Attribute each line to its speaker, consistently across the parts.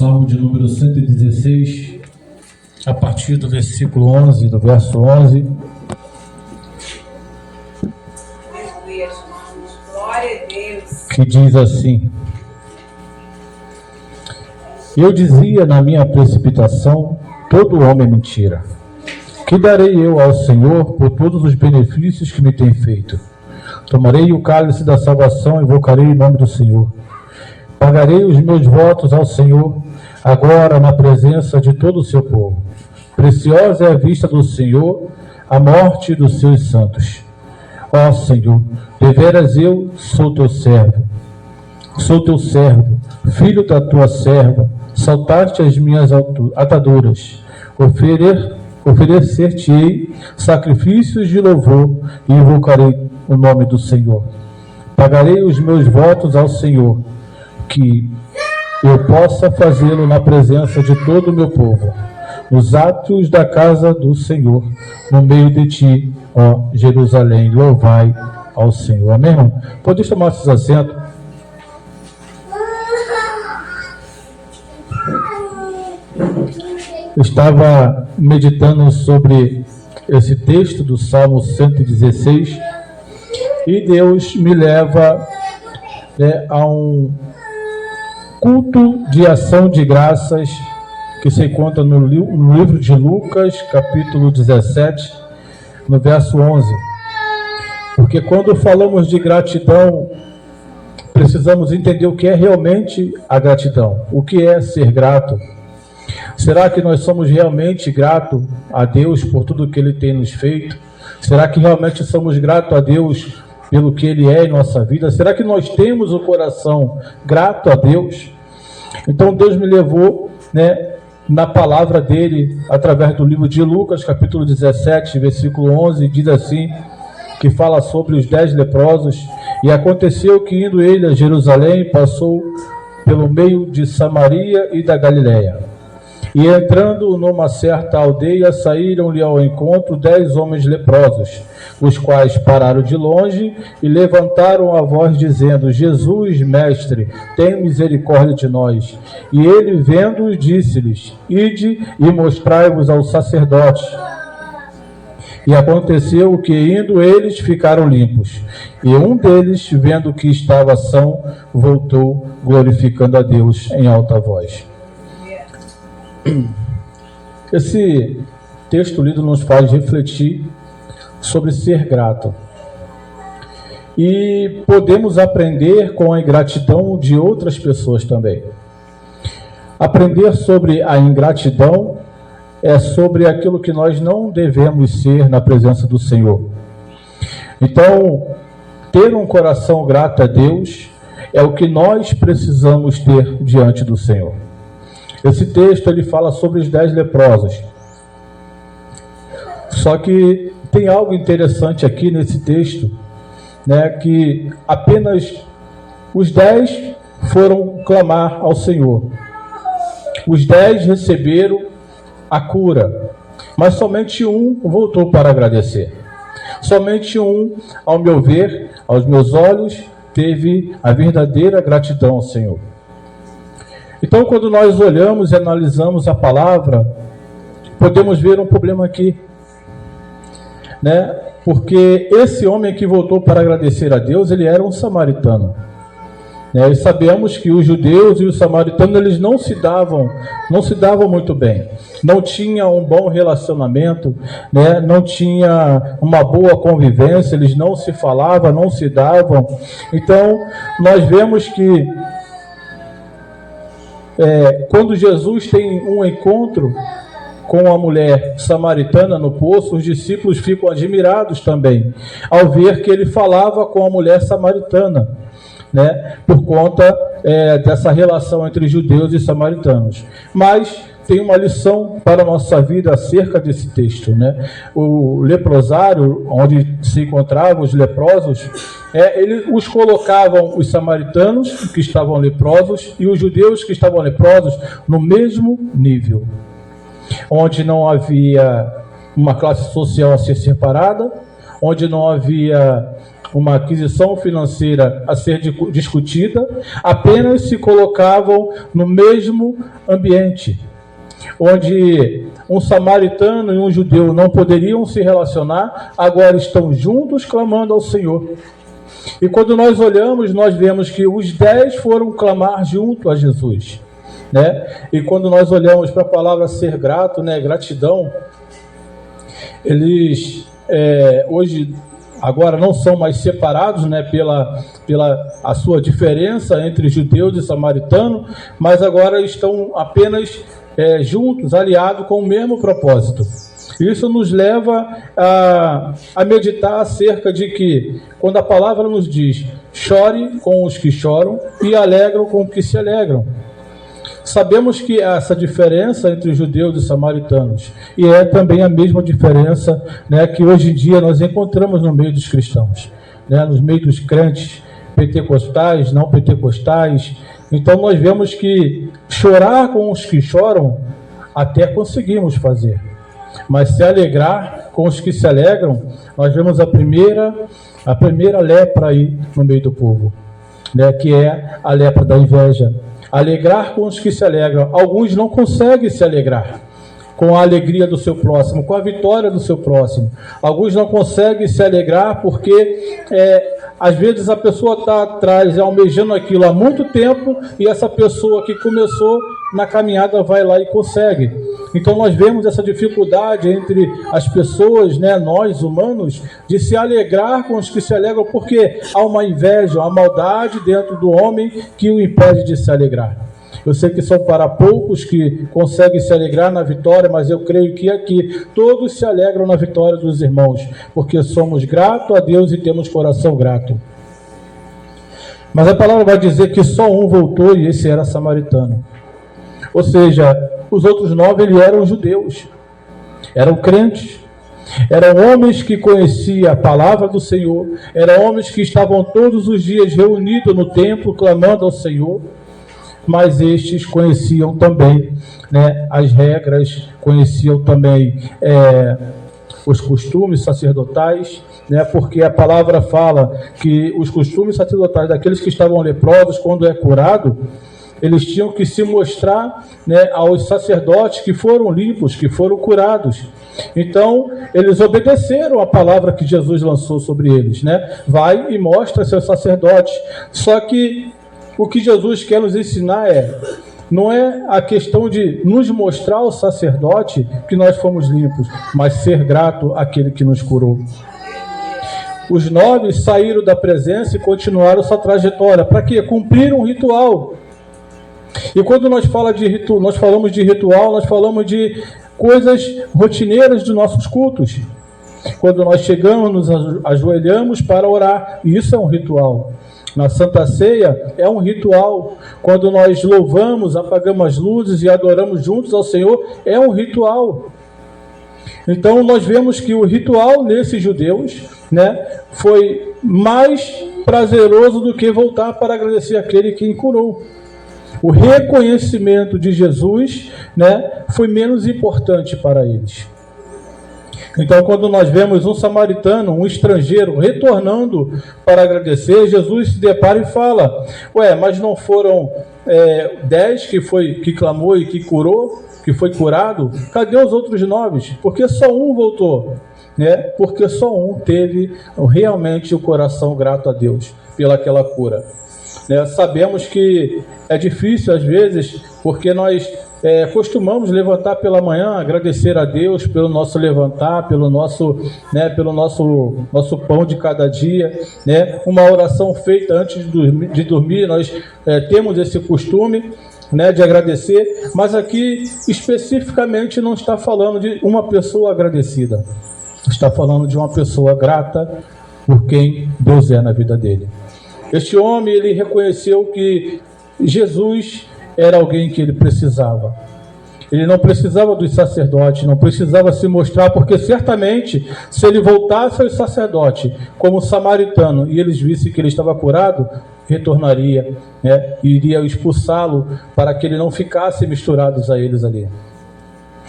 Speaker 1: Salmo de número 116, a partir do versículo 11, do verso 11.
Speaker 2: Glória a Deus.
Speaker 1: Que diz assim: Eu dizia na minha precipitação, todo homem é mentira. Que darei eu ao Senhor por todos os benefícios que me tem feito? Tomarei o cálice da salvação e invocarei o nome do Senhor. Pagarei os meus votos ao Senhor, agora na presença de todo o seu povo. Preciosa é a vista do Senhor, a morte dos seus santos. Ó Senhor, deveras eu sou teu servo, filho da tua serva, saltaste as minhas ataduras. Oferecer-te-ei sacrifícios de louvor e invocarei o nome do Senhor. Pagarei os meus votos ao Senhor, que eu possa fazê-lo na presença de todo o meu povo, nos atos da casa do Senhor, no meio de ti, ó Jerusalém. Louvai ao Senhor. Amém, irmão? Podeis tomar seus assentos. Eu estava meditando sobre esse texto do Salmo 116 e Deus me leva a um culto de ação de graças que se encontra no livro de Lucas, capítulo 17, no verso 11. Porque quando falamos de gratidão, precisamos entender o que é realmente a gratidão, o que é ser grato. Será que nós somos realmente gratos a Deus por tudo que Ele tem nos feito? Será que realmente somos gratos a Deus pelo que Ele é em nossa vida? Será que nós temos o coração grato a Deus? Então Deus me levou, na palavra dele, através do livro de Lucas, capítulo 17, versículo 11, diz assim, que fala sobre os 10 leprosos. E aconteceu que, indo ele a Jerusalém, passou pelo meio de Samaria e da Galiléia. E entrando numa certa aldeia, saíram-lhe ao encontro 10 homens leprosos, os quais pararam de longe e levantaram a voz, dizendo: Jesus, mestre, tem misericórdia de nós. E ele, vendo-os, disse-lhes: Ide e mostrai-vos ao sacerdote. E aconteceu que, indo eles, ficaram limpos. E um deles, vendo que estava são, voltou, glorificando a Deus em alta voz. Esse texto lido nos faz refletir sobre ser grato. E podemos aprender com a ingratidão de outras pessoas também. Aprender sobre a ingratidão é sobre aquilo que nós não devemos ser na presença do Senhor. Então, ter um coração grato a Deus é o que nós precisamos ter diante do Senhor. Esse texto ele fala sobre os 10 leprosos. Só que tem algo interessante aqui nesse texto, que apenas os 10 foram clamar ao Senhor. Os 10 receberam a cura, mas somente um voltou para agradecer. Somente um, ao meu ver, aos meus olhos, teve a verdadeira gratidão ao Senhor. Então, quando nós olhamos e analisamos a palavra, podemos ver um problema aqui, Porque esse homem que voltou para agradecer a Deus, ele era um samaritano. E sabemos que os judeus e os samaritanos, eles não se davam muito bem. Não tinham um bom relacionamento, não tinha uma boa convivência, eles não se falavam, não se davam. Então, nós vemos que quando Jesus tem um encontro com a mulher samaritana no poço, os discípulos ficam admirados também, ao ver que ele falava com a mulher samaritana, por conta dessa relação entre judeus e samaritanos. Mas tem uma lição para a nossa vida acerca desse texto, O leprosário, onde se encontravam os leprosos, eles os colocavam, os samaritanos que estavam leprosos e os judeus que estavam leprosos, no mesmo nível, onde não havia uma classe social a ser separada, onde não havia uma aquisição financeira a ser discutida, apenas se colocavam no mesmo ambiente, onde um samaritano e um judeu não poderiam se relacionar, agora estão juntos clamando ao Senhor. E quando nós olhamos, nós vemos que os 10 foram clamar junto a Jesus, né? E quando nós olhamos para a palavra ser grato, né, gratidão, eles hoje, agora não são mais separados, né, pela a sua diferença entre judeus e samaritano, mas agora estão apenas juntos, aliados com o mesmo propósito. Isso nos leva a meditar acerca de que, quando a palavra nos diz, chore com os que choram e alegram com os que se alegram. Sabemos que essa diferença entre judeus e samaritanos, e é também a mesma diferença, né, que hoje em dia nós encontramos no meio dos cristãos, né, nos meios dos crentes, pentecostais, não pentecostais. Então nós vemos que chorar com os que choram até conseguimos fazer, mas se alegrar com os que se alegram, nós vemos a primeira lepra aí no meio do povo, né, que é a lepra da inveja. Alegrar com os que se alegram. Alguns não conseguem se alegrar com a alegria do seu próximo, com a vitória do seu próximo. Alguns não conseguem se alegrar porque às vezes a pessoa está atrás, almejando aquilo há muito tempo, e essa pessoa que começou na caminhada vai lá e consegue. Então nós vemos essa dificuldade entre as pessoas, né, nós humanos, de se alegrar com os que se alegram, porque há uma inveja, uma maldade dentro do homem que o impede de se alegrar. Eu sei que são para poucos que conseguem se alegrar na vitória, mas eu creio que aqui todos se alegram na vitória dos irmãos, porque somos gratos a Deus e temos coração grato. Mas a palavra vai dizer que só um voltou, e esse era samaritano. Ou seja, os outros 9 eram judeus, eram crentes, eram homens que conheciam a palavra do Senhor, eram homens que estavam todos os dias reunidos no templo, clamando ao Senhor. Mas estes conheciam também, né, as regras, conheciam também os costumes sacerdotais, né, porque a palavra fala que os costumes sacerdotais daqueles que estavam leprosos, quando é curado, eles tinham que se mostrar, né, aos sacerdotes que foram limpos, que foram curados. Então, eles obedeceram a palavra que Jesus lançou sobre eles, né? Vai e mostra seus sacerdotes. Só que o que Jesus quer nos ensinar não é a questão de nos mostrar ao sacerdote que nós fomos limpos, mas ser grato àquele que nos curou. Os 9 saíram da presença e continuaram sua trajetória. Para quê? Cumprir um ritual. E quando nós falamos de ritual, nós falamos de coisas rotineiras dos nossos cultos. Quando nós chegamos, nos ajoelhamos para orar, e isso é um ritual. Na Santa Ceia é um ritual. Quando nós louvamos, apagamos as luzes e adoramos juntos ao Senhor, é um ritual. Então nós vemos que o ritual nesses judeus, né, foi mais prazeroso do que voltar para agradecer aquele que curou. O reconhecimento de Jesus, né, foi menos importante para eles. Então, quando nós vemos um samaritano, um estrangeiro, retornando para agradecer, Jesus se depara e fala: mas não foram 10 que clamou e que curou, que foi curado? Cadê os outros 9? Porque só um voltou, né? Porque só um teve realmente o coração grato a Deus pelaquela cura. Sabemos que é difícil às vezes, porque nós costumamos levantar pela manhã, agradecer a Deus pelo nosso levantar, pelo nosso pão de cada dia, né? Uma oração feita antes de dormir, nós temos esse costume, né, de agradecer, mas aqui especificamente não está falando de uma pessoa agradecida, está falando de uma pessoa grata por quem Deus é na vida dele. Este homem, ele reconheceu que Jesus era alguém que ele precisava. Ele não precisava dos sacerdotes, não precisava se mostrar, porque certamente, se ele voltasse aos sacerdotes como samaritano e eles vissem que ele estava curado, retornaria, né, e iria expulsá-lo para que ele não ficasse misturado a eles ali.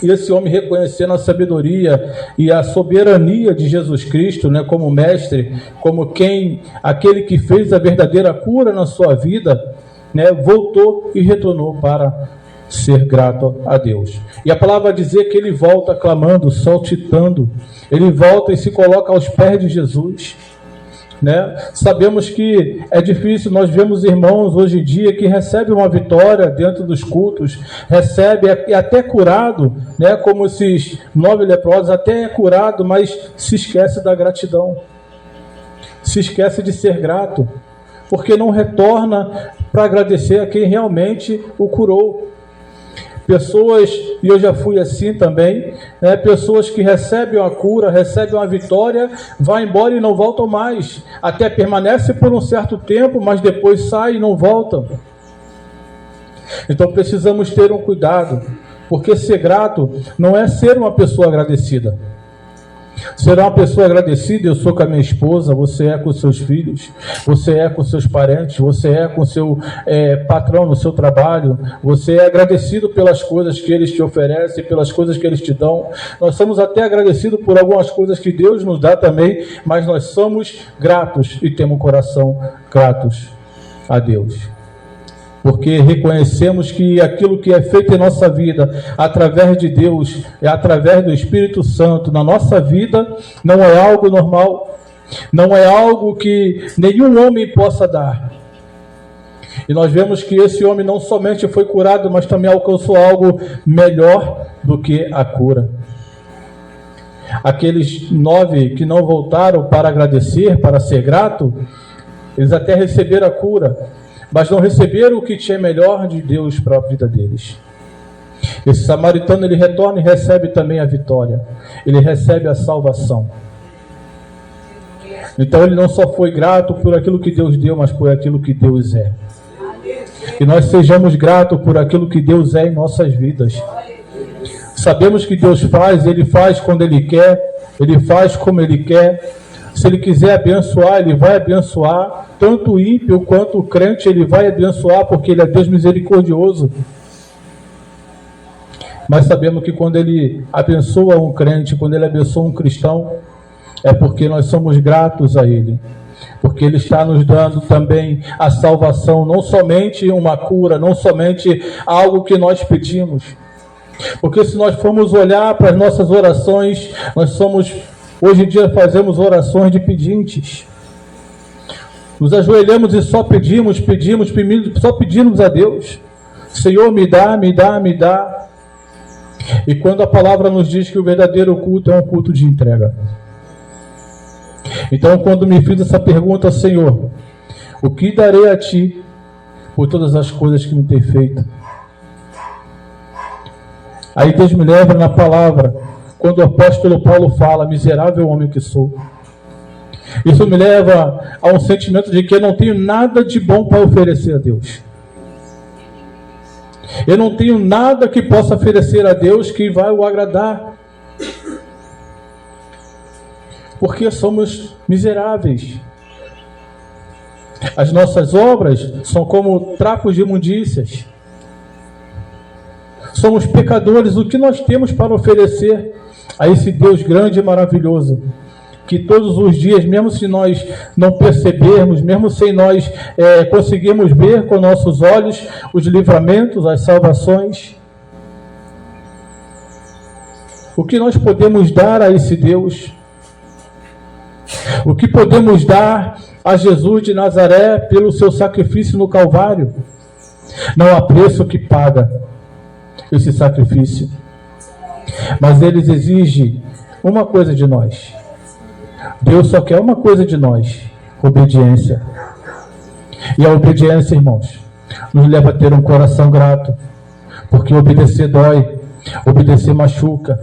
Speaker 1: E esse homem, reconhecendo a sabedoria e a soberania de Jesus Cristo, né, como mestre, como aquele que fez a verdadeira cura na sua vida, né, voltou e retornou para ser grato a Deus. E a palavra vai dizer que ele volta clamando, saltitando, ele volta e se coloca aos pés de Jesus. Né? Sabemos que é difícil, nós vemos irmãos hoje em dia que recebem uma vitória dentro dos cultos, recebe até curado, né? Como esses 9 leprosos, até é curado, mas se esquece da gratidão, se esquece de ser grato, porque não retorna para agradecer a quem realmente o curou. Pessoas, e eu já fui assim também, né, pessoas que recebem a cura, recebem uma vitória, vão embora e não voltam mais, até permanece por um certo tempo, mas depois saem e não voltam. Então precisamos ter um cuidado, porque ser grato não é ser uma pessoa agradecida. Ser uma pessoa agradecida, eu sou com a minha esposa, você é com seus filhos, você é com seus parentes, você é com seu patrão no seu trabalho, você é agradecido pelas coisas que eles te oferecem, pelas coisas que eles te dão. Nós somos até agradecidos por algumas coisas que Deus nos dá também, mas nós somos gratos e temos um coração gratos a Deus. Porque reconhecemos que aquilo que é feito em nossa vida, através de Deus, através do Espírito Santo, na nossa vida, não é algo normal, não é algo que nenhum homem possa dar. E nós vemos que esse homem não somente foi curado, mas também alcançou algo melhor do que a cura. Aqueles 9 que não voltaram para agradecer, para ser grato, eles até receberam a cura, mas não receberam o que tinha melhor de Deus para a vida deles. Esse samaritano, ele retorna e recebe também a vitória. Ele recebe a salvação. Então ele não só foi grato por aquilo que Deus deu, mas por aquilo que Deus é. Que nós sejamos gratos por aquilo que Deus é em nossas vidas. Sabemos que Deus faz, Ele faz quando Ele quer, Ele faz como Ele quer. Se Ele quiser abençoar, Ele vai abençoar. Tanto o ímpio quanto o crente, Ele vai abençoar, porque Ele é Deus misericordioso. Mas sabemos que quando Ele abençoa um crente, quando Ele abençoa um cristão, é porque nós somos gratos a Ele. Porque Ele está nos dando também a salvação, não somente uma cura, não somente algo que nós pedimos. Porque se nós formos olhar para as nossas orações, hoje em dia fazemos orações de pedintes. Nos ajoelhamos e só pedimos, só pedimos a Deus. Senhor, me dá, me dá, me dá. E quando a palavra nos diz que o verdadeiro culto é um culto de entrega. Então, quando me fiz essa pergunta, Senhor, o que darei a Ti por todas as coisas que me tem feito? Aí Deus me leva na palavra, quando o apóstolo Paulo fala, miserável homem que sou. Isso me leva a um sentimento de que eu não tenho nada de bom para oferecer a Deus. Eu não tenho nada que possa oferecer a Deus que vai o agradar. Porque somos miseráveis. As nossas obras são como trapos de imundícias. Somos pecadores. O que nós temos para oferecer a esse Deus grande e maravilhoso? Que todos os dias, mesmo se nós não percebermos, mesmo sem nós conseguirmos ver com nossos olhos os livramentos, as salvações, o que nós podemos dar a esse Deus? O que podemos dar a Jesus de Nazaré pelo seu sacrifício no Calvário? Não há preço que paga esse sacrifício. Mas eles exigem uma coisa de nós. Deus só quer uma coisa de nós: obediência. E a obediência, irmãos, nos leva a ter um coração grato. Porque obedecer dói, obedecer machuca,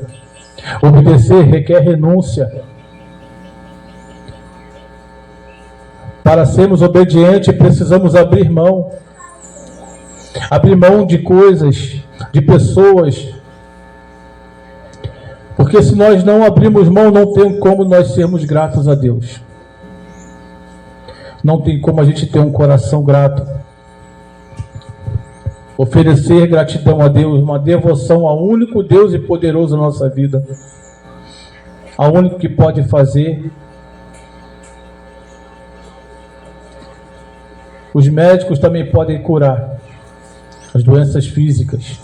Speaker 1: obedecer requer renúncia. Para sermos obedientes, precisamos abrir mão. Abrir mão de coisas, de pessoas. Porque se nós não abrirmos mão, não tem como nós sermos gratos a Deus. Não tem como a gente ter um coração grato. Oferecer gratidão a Deus, uma devoção ao único Deus e poderoso na nossa vida, ao único que pode fazer. Os médicos também podem curar as doenças físicas,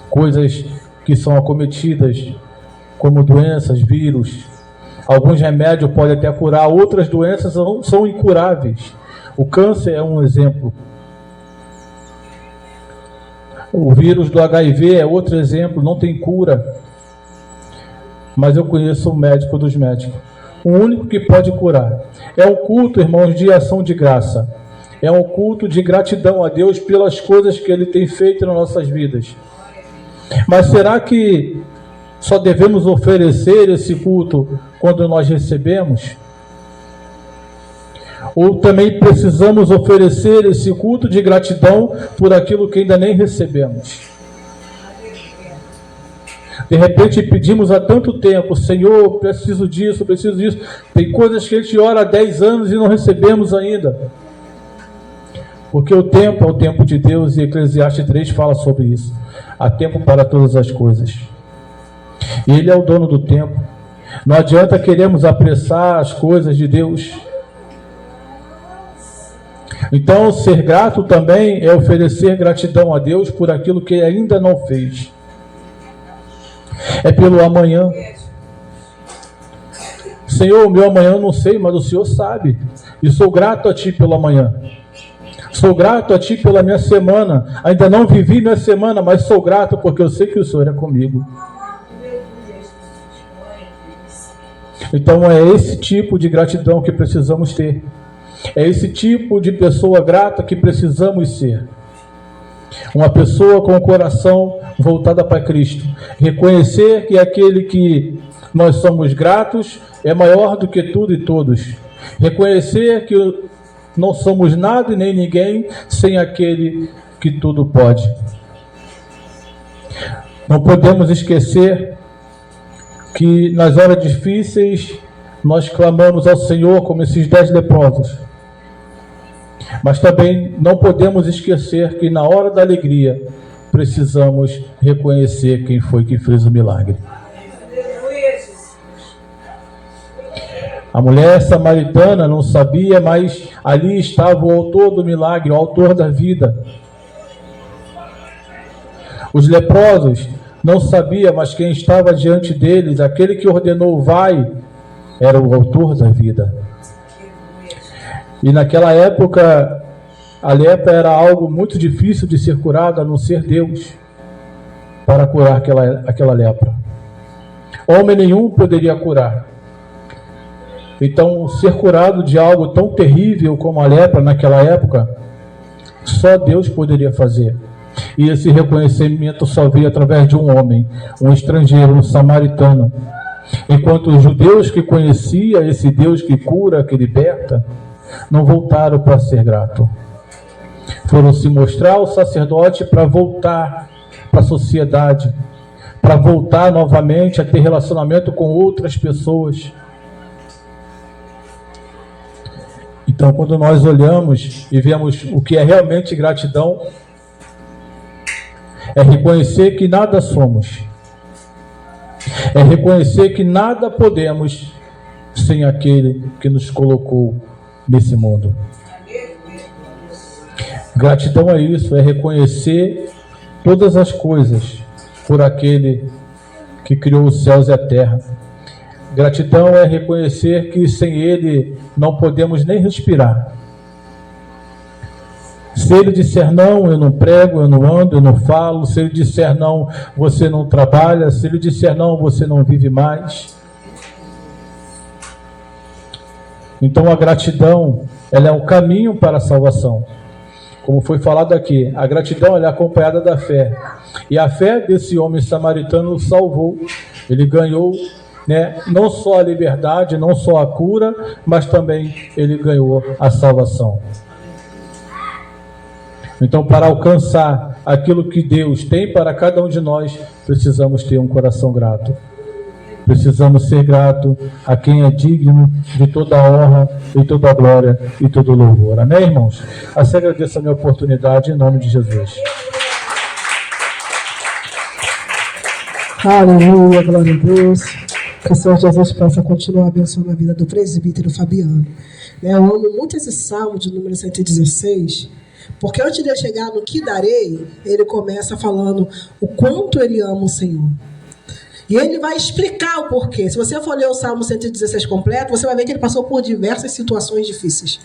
Speaker 1: coisas que são acometidas, como doenças, vírus. Alguns remédios podem até curar, outras doenças são incuráveis. O câncer é um exemplo. O vírus do HIV é outro exemplo, não tem cura. Mas eu conheço o médico dos médicos. O único que pode curar. É um culto, irmãos, de ação de graça. É um culto de gratidão a Deus pelas coisas que Ele tem feito nas nossas vidas. Mas será que só devemos oferecer esse culto quando nós recebemos? Ou também precisamos oferecer esse culto de gratidão por aquilo que ainda nem recebemos? De repente pedimos há tanto tempo: Senhor, preciso disso, preciso disso. Tem coisas que a gente ora há 10 anos e não recebemos ainda. Porque o tempo é o tempo de Deus, e Eclesiastes 3 fala sobre isso. Há tempo para todas as coisas. E Ele é o dono do tempo. Não adianta queremos apressar as coisas de Deus. Então, ser grato também é oferecer gratidão a Deus por aquilo que ainda não fez. É pelo amanhã. Senhor, o meu amanhã eu não sei, mas o Senhor sabe. E sou grato a Ti pelo amanhã. Sou grato a Ti pela minha semana. Ainda não vivi minha semana, mas sou grato porque eu sei que o Senhor é comigo. Então é esse tipo de gratidão que precisamos ter. É esse tipo de pessoa grata que precisamos ser. Uma pessoa com o coração voltada para Cristo. Reconhecer que aquele que nós somos gratos é maior do que tudo e todos. Reconhecer que não somos nada e nem ninguém sem aquele que tudo pode. Não podemos esquecer que nas horas difíceis nós clamamos ao Senhor como esses 10 leprosos. Mas também não podemos esquecer que na hora da alegria precisamos reconhecer quem foi que fez o milagre. A mulher samaritana não sabia, mas ali estava o autor do milagre, o autor da vida. Os leprosos não sabiam, mas quem estava diante deles, aquele que ordenou vai, era o autor da vida. E naquela época, a lepra era algo muito difícil de ser curado, a não ser Deus, para curar aquela lepra. Homem nenhum poderia curar. Então, ser curado de algo tão terrível como a lepra naquela época, só Deus poderia fazer. E esse reconhecimento só veio através de um homem, um estrangeiro, um samaritano. Enquanto os judeus que conheciam esse Deus que cura, que liberta, não voltaram para ser grato. Foram se mostrar ao sacerdote para voltar para a sociedade, para voltar novamente a ter relacionamento com outras pessoas. Então, quando nós olhamos e vemos o que é realmente gratidão, é reconhecer que nada somos. É reconhecer que nada podemos sem aquele que nos colocou nesse mundo. Gratidão é isso, é reconhecer todas as coisas por aquele que criou os céus e a terra. Gratidão é reconhecer que sem Ele não podemos nem respirar. Se Ele disser não, eu não prego, eu não ando, eu não falo. Se Ele disser não, você não trabalha. Se Ele disser não, você não vive mais. Então a gratidão, ela é um caminho para a salvação. Como foi falado aqui, a gratidão ela é acompanhada da fé. E a fé desse homem samaritano o salvou. Ele ganhou, não só a liberdade, não só a cura, mas também ele ganhou a salvação. Então, para alcançar aquilo que Deus tem para cada um de nós, precisamos ter um coração grato. Precisamos ser grato a quem é digno de toda a honra e toda a glória e todo o louvor. Amém, irmãos? Assim agradeço a minha oportunidade em nome de Jesus.
Speaker 3: Aleluia, glória a Deus. Que o Senhor Jesus possa continuar abençoando a vida do presbítero Fabiano. Eu amo muito esse salmo de número 116, porque antes de eu chegar no que darei, ele começa falando o quanto ele ama o Senhor. E ele vai explicar o porquê. Se você for ler o Salmo 116 completo, você vai ver que ele passou por diversas situações difíceis.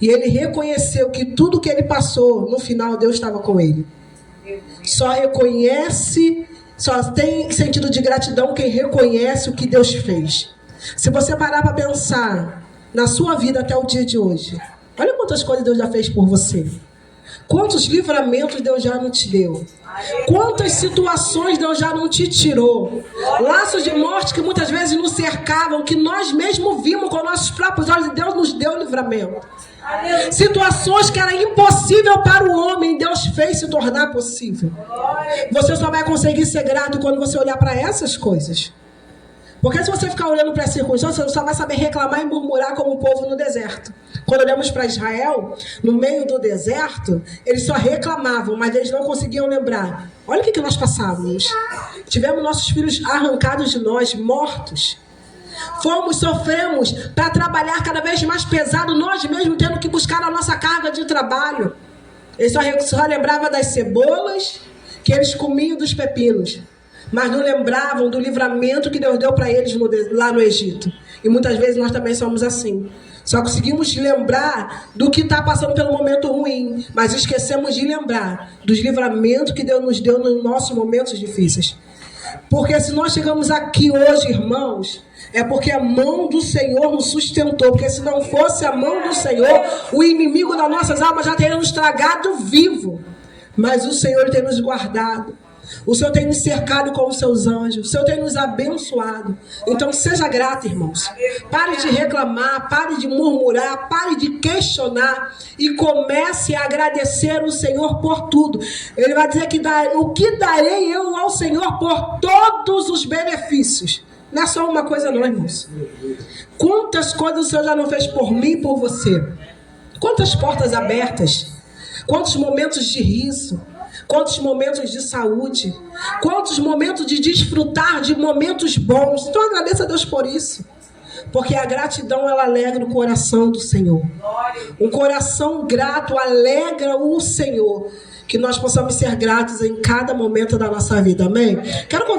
Speaker 3: E ele reconheceu que tudo que ele passou, no final, Deus estava com ele. Só tem sentido de gratidão quem reconhece o que Deus fez. Se você parar para pensar na sua vida até o dia de hoje, olha quantas coisas Deus já fez por você. Quantos livramentos Deus já não te deu. Quantas situações Deus já não te tirou. Laços de morte que muitas vezes nos cercavam, que nós mesmos vimos com nossos próprios olhos, e Deus nos deu livramento. Situações que era impossível para o homem, Deus fez se tornar possível. Você só vai conseguir ser grato quando você olhar para essas coisas. Porque se você ficar olhando para as circunstâncias, você só vai saber reclamar e murmurar como o povo no deserto. Quando olhamos para Israel, no meio do deserto, eles só reclamavam, mas eles não conseguiam lembrar. Olha o que nós passávamos. Tivemos nossos filhos arrancados de nós, mortos. Sofremos para trabalhar cada vez mais pesado, nós mesmos tendo que buscar a nossa carga de trabalho. Eles só lembravam das cebolas que eles comiam, dos pepinos. Mas não lembravam do livramento que Deus deu para eles lá no Egito. E muitas vezes nós também somos assim. Só conseguimos lembrar do que está passando pelo momento ruim, mas esquecemos de lembrar dos livramentos que Deus nos deu nos nossos momentos difíceis. Porque se nós chegamos aqui hoje, irmãos, é porque a mão do Senhor nos sustentou. Porque se não fosse a mão do Senhor, o inimigo das nossas almas já teria nos tragado vivo. Mas o Senhor tem nos guardado. O Senhor tem nos cercado com os seus anjos. O Senhor tem nos abençoado. Então seja grato, irmãos. Pare de reclamar, pare de murmurar, pare de questionar e comece a agradecer o Senhor por tudo. Ele vai dizer que o que darei eu ao Senhor por todos os benefícios. Não é só uma coisa não, irmãos. Quantas coisas o Senhor já não fez por mim e por você? Quantas portas abertas? Quantos momentos de riso? Quantos momentos de saúde, quantos momentos de desfrutar de momentos bons. Então agradeça a Deus por isso. Porque a gratidão, ela alegra o coração do Senhor. Um coração grato alegra o Senhor. Que nós possamos ser gratos em cada momento da nossa vida. Amém? Quero